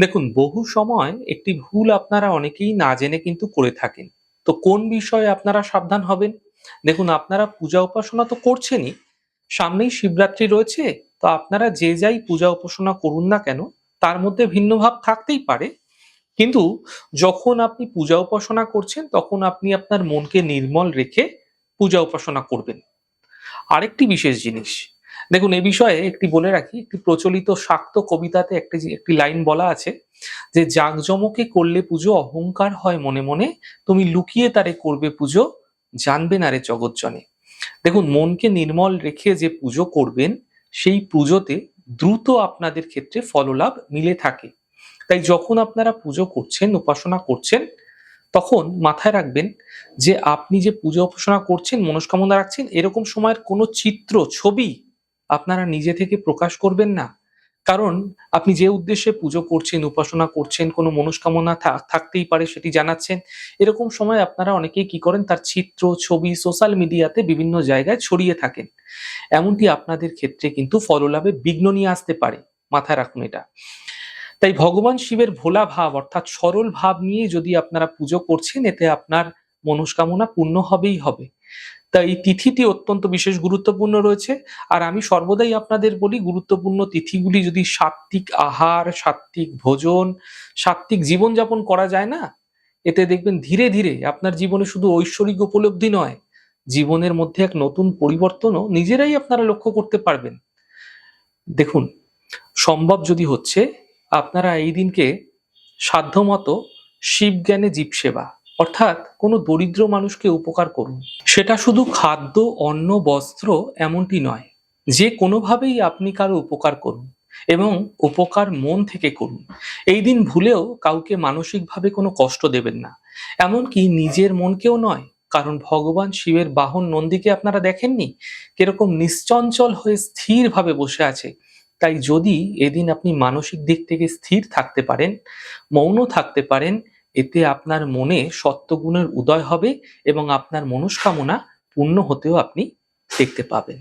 দেখুন, বহু সময় একটি ভুল আপনারা অনেকেই না জেনে কিন্তু করে থাকেন। তো কোন বিষয়ে আপনারা সাবধান হবেন? দেখুন, আপনারা পূজা উপাসনা তো করছেনই, সামনেই শিবরাত্রি রয়েছে। তো আপনারা যে যাই পূজা উপাসনা করুন না কেন, তার মধ্যে ভিন্ন ভাব থাকতেই পারে। কিন্তু যখন আপনি পূজা উপাসনা করছেন, তখন আপনি আপনার মনকে নির্মল রেখে পূজা উপাসনা করবেন। আরেকটি বিশেষ জিনিস, দেখুন এ বিষয়ে একটি বলে রাখি, একটি প্রচলিত শাক্ত কবিতাতে একটি লাইন বলা আছে যে, "জাঁকজমকে করলে পুজো অহংকার হয় মনে মনে, তুমি লুকিয়ে তারে করবে পুজো, জানবে না রে জগৎজনে।" দেখুন, মনকে নির্মল রেখে যে পুজো করবেন, সেই পুজোতে দ্রুত আপনাদের ক্ষেত্রে ফললাভ মিলে থাকে। তাই যখন আপনারা পুজো করছেন, উপাসনা করছেন, তখন মাথায় রাখবেন যে আপনি যে পূজা উপাসনা করছেন, মনস্কামনা রাখছেন, এরকম সময়ের কোনো চিত্র, ছবি আপনারা নিজে থেকে প্রকাশ করবেন না। কারণ আপনি যে উদ্দেশ্যে পুজো করছেন, উপাসনা করছেন, কোনো মনস্কামনা থাকতেই পারে, সেটি জানাচ্ছেন। এরকম সময় আপনারা অনেকেই কি করেন, তার চিত্র, ছবি সোশ্যাল মিডিয়াতে বিভিন্ন জায়গায় ছড়িয়ে থাকেন। এমনটি আপনাদের ক্ষেত্রে কিন্তু ফললাভে বিঘ্ন নিয়ে আসতে পারে। মাথায় রাখুন এটা। তাই ভগবান শিবের ভোলা ভাব অর্থাৎ সরল ভাব নিয়ে যদি আপনারা পুজো করছেন, এতে আপনার মনস্কামনা পূর্ণ হবেই হবে। তাই এই তিথিটি অত্যন্ত বিশেষ গুরুত্বপূর্ণ রয়েছে। আর আমি সর্বদাই আপনাদের বলি, গুরুত্বপূর্ণ তিথিগুলি যদি সাত্ত্বিক আহার, সাত্ত্বিক ভোজন, সাত্ত্বিক জীবনযাপন করা যায় না, এতে দেখবেন ধীরে ধীরে আপনার জীবনে শুধু ঐশ্বরিক উপলব্ধি নয়, জীবনের মধ্যে এক নতুন পরিবর্তনও নিজেরাই আপনারা লক্ষ্য করতে পারবেন। দেখুন, সম্ভব যদি হচ্ছে, আপনারা এই দিনকে সাধ্যমতো শিবজ্ঞানে জীবসেবা অর্থাৎ কোনো দরিদ্র মানুষকে উপকার করুন। সেটা শুধু খাদ্য, অন্ন, বস্ত্র এমনটি নয়। যে কোনোভাবেই আপনি কারো উপকার করুন এবং উপকার মন থেকে করুন। এই দিন ভুলেও কাউকে মানসিকভাবে কোনো কষ্ট দেবেন না। এমনকি নিজের মনকেও নয়। কারণ ভগবান শিবের বাহন নন্দীকে আপনারা দেখেননি? কিরকম নিশ্চঞ্চল হয়ে স্থিরভাবে বসে আছে। তাই যদি এদিন আপনি মানসিক দিক থেকে স্থির থাকতে পারেন, মৌন থাকতে পারেন, এতে আপনার মনে সত্ত্বগুণের উদয় হবে এবং আপনার মনস্কামনা পূর্ণ হতেও আপনি দেখতে পাবেন।